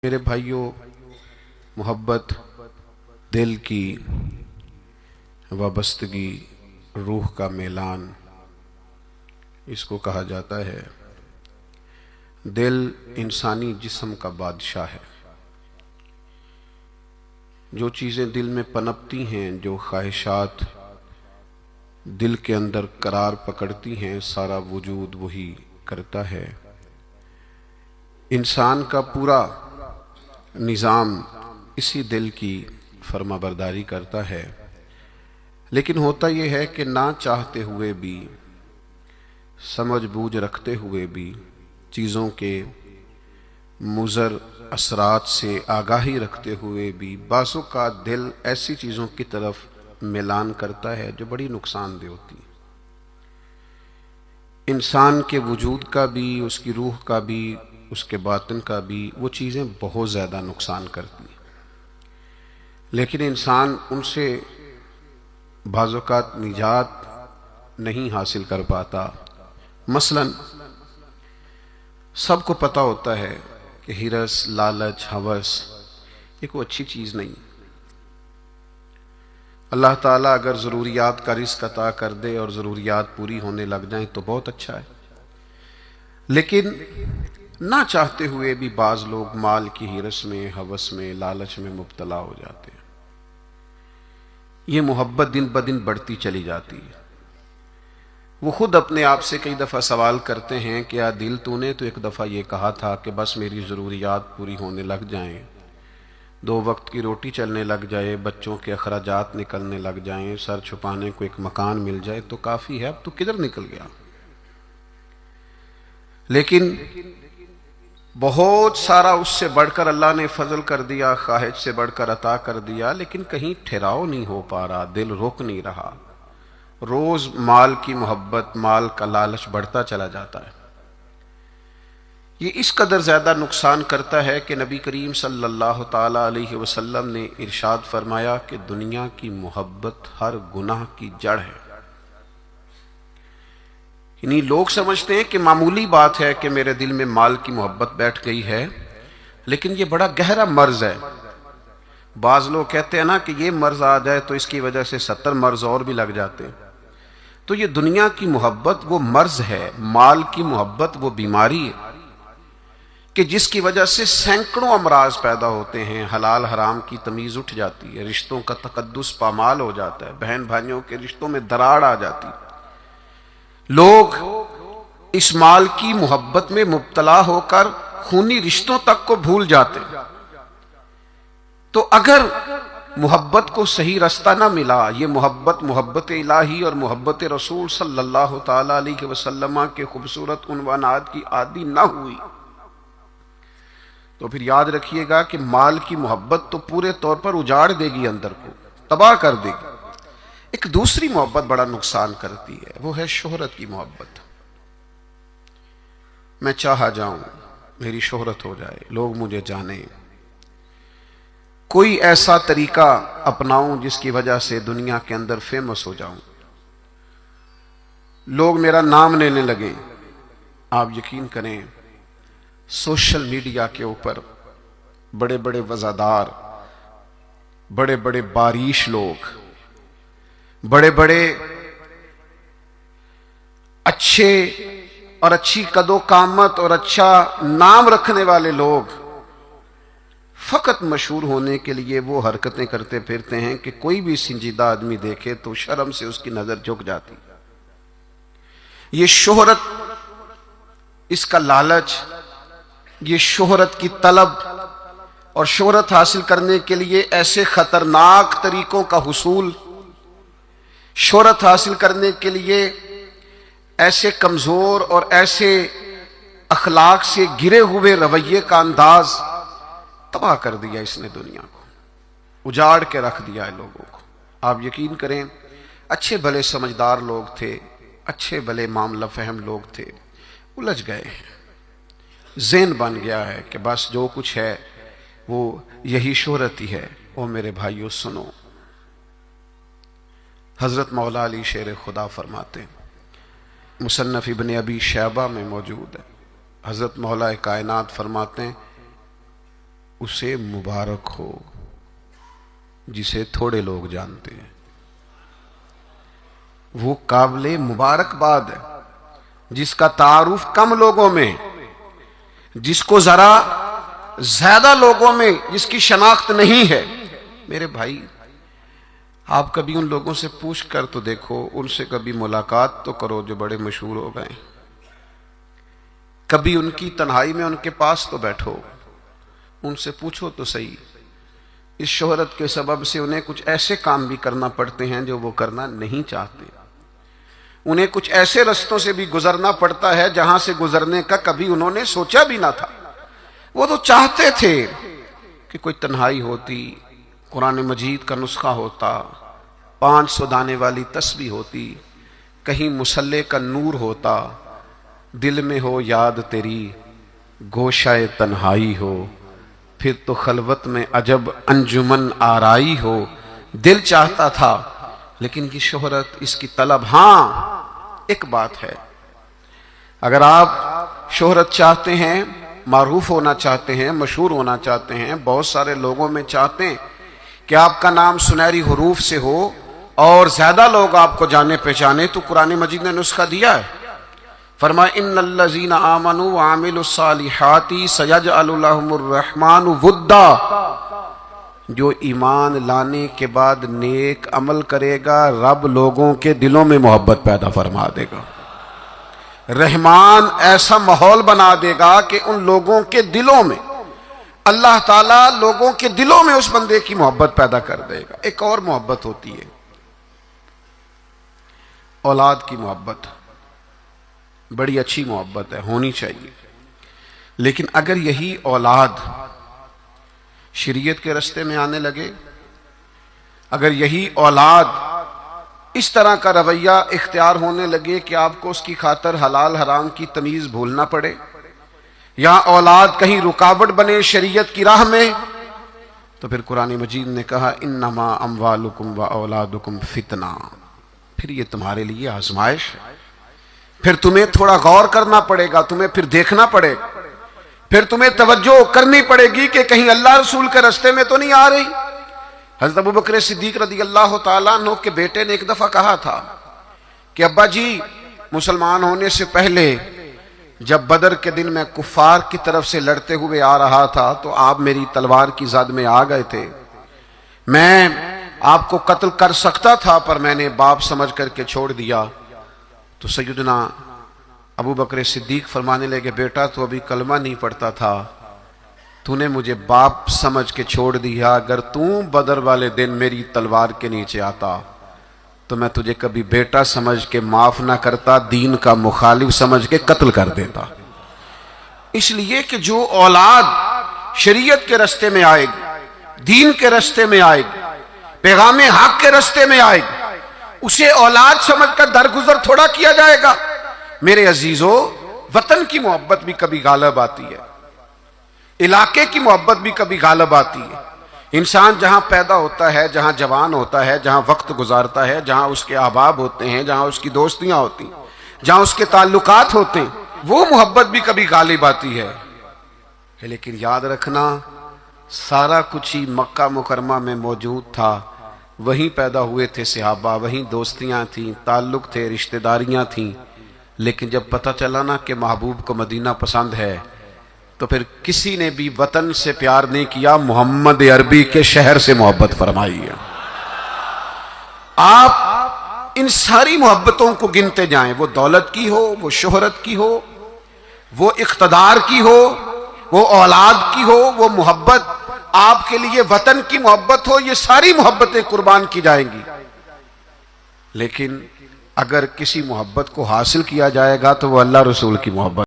मेरे भाइयों, मोहब्बत दिल की वाबस्तगी, रूह का मेलान, इसको कहा जाता है। दिल इंसानी जिस्म का बादशाह है। जो चीज़ें दिल में पनपती हैं, जो ख्वाहिशात दिल के अंदर करार पकड़ती हैं, सारा वजूद वही करता है। इंसान का पूरा निज़ाम इसी दिल की फर्माबरदारी करता है। लेकिन होता यह है कि ना चाहते हुए भी, समझ बूझ रखते हुए भी, चीज़ों के मुज़र असरात से आगाही रखते हुए भी बाज़ों का दिल ऐसी चीज़ों की तरफ मिलान करता है जो बड़ी नुकसानदेह होती है। इंसान के वजूद का भी, उसकी रूह का भी, उसके बातिन का भी वो चीज़ें बहुत ज़्यादा नुकसान करती हैं। लेकिन इंसान उनसे बाज़ौक़ात निजात नहीं हासिल कर पाता। मसलन सबको पता होता है कि हिरस, लालच, हवस ये कोई अच्छी चीज़ नहीं। अल्लाह ताला अगर ज़रूरियात का रिज़्क़ अता कर दे और ज़रूरियात पूरी होने लग जाएं तो बहुत अच्छा है। लेकिन ना चाहते हुए भी बाज़ लोग माल की हिरस में, हवस में, लालच में मुब्तला हो जाते हैं। ये मोहब्बत दिन ब दिन बढ़ती चली जाती है। वो खुद अपने आप से कई दफ़ा सवाल करते हैं कि या दिल, तूने तो एक दफ़ा ये कहा था कि बस मेरी ज़रूरियात पूरी होने लग जाएं, 2 वक्त की रोटी चलने लग जाए, बच्चों के अखराजात निकलने लग जाएं, सर छुपाने को एक मकान मिल जाए तो काफ़ी है, अब तो किधर निकल गया। लेकिन बहुत सारा उससे बढ़कर अल्लाह ने फजल कर दिया, ख्वाहिश से बढ़कर अता कर दिया, लेकिन कहीं ठहराव नहीं हो पा रहा, दिल रुक नहीं रहा। रोज माल की मोहब्बत, माल का लालच बढ़ता चला जाता है। ये इस कदर ज्यादा नुकसान करता है कि नबी करीम सल्लल्लाहु ताला अलैहि वसल्लम ने इरशाद फरमाया कि दुनिया की मोहब्बत हर गुनाह की जड़ है। यानी लोग समझते हैं कि मामूली बात है कि मेरे दिल में माल की मोहब्बत बैठ गई है, लेकिन ये बड़ा गहरा मर्ज है। बाज लोग कहते हैं ना कि ये मर्ज आ जाए तो इसकी वजह से 70 मर्ज और भी लग जाते हैं। तो ये दुनिया की मोहब्बत वो मर्ज है, माल की मोहब्बत वो बीमारी है कि जिसकी वजह से सैकड़ों अमराज पैदा होते हैं। हलाल हराम की तमीज उठ जाती है, रिश्तों का तकद्दुस पामाल हो जाता है, बहन भाइयों के रिश्तों में दरार आ जाती है। लोग इस माल की मोहब्बत में मुब्तला होकर खूनी रिश्तों तक को भूल जाते। तो अगर मोहब्बत को सही रास्ता ना मिला, ये मोहब्बत, मोहब्बत इलाही और मोहब्बत रसूल सल्लल्लाहु ताला अलैहि वसल्लम के खूबसूरत उन्वानात की आदी ना हुई, तो फिर याद रखिएगा कि माल की मोहब्बत तो पूरे तौर पर उजाड़ देगी, अंदर को तबाह कर देगी। एक दूसरी मोहब्बत बड़ा नुकसान करती है, वो है शोहरत की मोहब्बत। मैं चाहा जाऊं, मेरी शोहरत हो जाए, लोग मुझे जाने, कोई ऐसा तरीका अपनाऊं जिसकी वजह से दुनिया के अंदर फेमस हो जाऊं, लोग मेरा नाम लेने लगे। आप यकीन करें, सोशल मीडिया के ऊपर बड़े बड़े वज़ादार, बड़े बड़े बारिश लोग, बड़े बड़े अच्छे और अच्छी कदो कामत और अच्छा नाम रखने वाले लोग फकत मशहूर होने के लिए वो हरकतें करते फिरते हैं कि कोई भी संजीदा आदमी देखे तो शर्म से उसकी नजर झुक जाती। ये शोहरत, इसका लालच, ये शोहरत की तलब और शोहरत हासिल करने के लिए ऐसे खतरनाक तरीकों का हुसूल, शोहरत हासिल करने के लिए ऐसे कमजोर और ऐसे अखलाक से गिरे हुए रवैये का अंदाज तबाह कर दिया इसने दुनिया को, उजाड़ के रख दिया है लोगों को। आप यकीन करें, अच्छे भले समझदार लोग थे, अच्छे भले मामला फहम लोग थे, उलझ गए हैं। ज़हन बन गया है कि बस जो कुछ है वो यही शोहरत ही है। ओ मेरे भाइयों सुनो, हजरत मौला अली शेर खुदा फरमाते हैं, मुसन्नफ इब्न अबी शैबा में मौजूद है, हजरत मौला कायनात फरमाते हैं उसे मुबारक हो जिसे थोड़े लोग जानते हैं। वो काबिले मुबारकबाद है जिसका तारुफ कम लोगों में, जिसको जरा ज्यादा लोगों में जिसकी शनाख्त नहीं है। मेरे भाई, आप कभी उन लोगों से पूछ कर तो देखो, उनसे कभी मुलाकात तो करो जो बड़े मशहूर हो गए। कभी उनकी तन्हाई में उनके पास तो बैठो, उनसे पूछो तो सही। इस शोहरत के सबब से उन्हें कुछ ऐसे काम भी करना पड़ते हैं जो वो करना नहीं चाहते। उन्हें कुछ ऐसे रस्तों से भी गुजरना पड़ता है जहां से गुजरने का कभी उन्होंने सोचा भी ना था। वो तो चाहते थे कि कोई तन्हाई होती, कुरान मजीद का नुस्खा होता, 500 दाने वाली तस्बीह होती, कहीं मुसल्ले का नूर होता, दिल में हो याद तेरी, गोशाए तन्हाई हो, फिर तो खलवत में अजब अंजुमन आराई हो। दिल चाहता था, लेकिन ये शोहरत, इसकी तलब। हां, एक बात है, अगर आप शोहरत चाहते हैं, मारूफ होना चाहते हैं, मशहूर होना चाहते हैं, बहुत सारे लोगों में चाहते हैं कि आपका नाम सुनहरी हुरूफ से हो और ज्यादा लोग आपको जाने पहचाने, तो कुरान मजीद ने नुस्खा दिया है। फरमाया इन्नल्लज़ीना आमनू व आमिलुस्सालिहाति सयजअलु लहुमुर रहमानु वुद्दा। जो ईमान लाने के बाद नेक अमल करेगा, रब लोगों के दिलों में मोहब्बत पैदा फरमा देगा। रहमान ऐसा माहौल बना देगा कि उन लोगों के दिलों में, अल्लाह ताला लोगों के दिलों में उस बंदे की मोहब्बत पैदा कर देगा। एक और मोहब्बत होती है, औलाद की मोहब्बत। बड़ी अच्छी मोहब्बत है, होनी चाहिए। लेकिन अगर यही औलाद शरीयत के रास्ते में आने लगे, अगर यही औलाद इस तरह का रवैया इख्तियार होने लगे कि आपको उसकी खातर हलाल हराम की तमीज भूलना पड़े, या औलाद कहीं रुकावट बने शरीयत की राह में, तो फिर कुरान मजीद ने कहा इन्नमा अम्वालुकुम व औलादुकुम फितना। फिर ये तुम्हारे लिए आजमाइश है। फिर तुम्हें थोड़ा गौर करना पड़ेगा, तुम्हें फिर देखना पड़ेगा, फिर तुम्हें तवज्जो करनी पड़ेगी कि कहीं अल्लाह रसूल के रास्ते में तो नहीं आ रही। हज़रत अबू बकर सिद्दीक रज़ी अल्लाह तआला अन्हु के बेटे ने एक दफा कहा था कि अब्बा जी, मुसलमान होने से पहले जब बदर के दिन मैं कुफार की तरफ से लड़ते हुए आ रहा था तो आप मेरी तलवार की ज़द में आ गए थे। मैं आपको कत्ल कर सकता था, पर मैंने बाप समझ करके छोड़ दिया। तो सैयदना अबू बकर सिद्दीक फरमाने लगे, बेटा तू अभी कलमा नहीं पढ़ता था, तूने मुझे बाप समझ के छोड़ दिया। अगर तू बदर वाले दिन मेरी तलवार के नीचे आता तो मैं तुझे कभी बेटा समझ के माफ ना करता, दीन का मुखालिफ समझ के कत्ल कर देता। इसलिए कि जो औलाद शरीयत के रास्ते में आएगी, दीन के रास्ते में आएगी, पैगाम हक के रास्ते में आएगी, उसे औलाद समझकर दरगुजर थोड़ा किया जाएगा। मेरे अजीजों, वतन की मोहब्बत भी कभी गालिब आती है, इलाके की मोहब्बत भी कभी गालिब आती है। इंसान जहां पैदा होता है, जहां जवान होता है, जहां वक्त गुजारता है, जहां उसके अहबाब होते हैं, जहां उसकी दोस्तियां होती हैं, जहां उसके ताल्लुकात होते हैं, वो मोहब्बत भी कभी गालिब आती है। लेकिन याद रखना, सारा कुछ ही मक्का मुकरमा में मौजूद था। वहीं पैदा हुए थे सहाबा, वहीं दोस्तियां थीं, ताल्लुक थे, रिश्तेदारियां थीं। लेकिन जब पता चला ना कि महबूब को मदीना पसंद है, तो फिर किसी ने भी वतन से प्यार नहीं किया, मोहम्मद अरबी के शहर से मोहब्बत फरमाई है। आप इन सारी मोहब्बतों को गिनते जाएं, वो दौलत की हो, वो शोहरत की हो, वो इख्तदार की हो, वो औलाद की हो, वो मोहब्बत आपके लिए वतन की मोहब्बत हो, ये सारी मोहब्बतें कुर्बान की जाएंगी। लेकिन अगर किसी मोहब्बत को हासिल किया जाएगा तो वो अल्लाह रसूल की मोहब्बत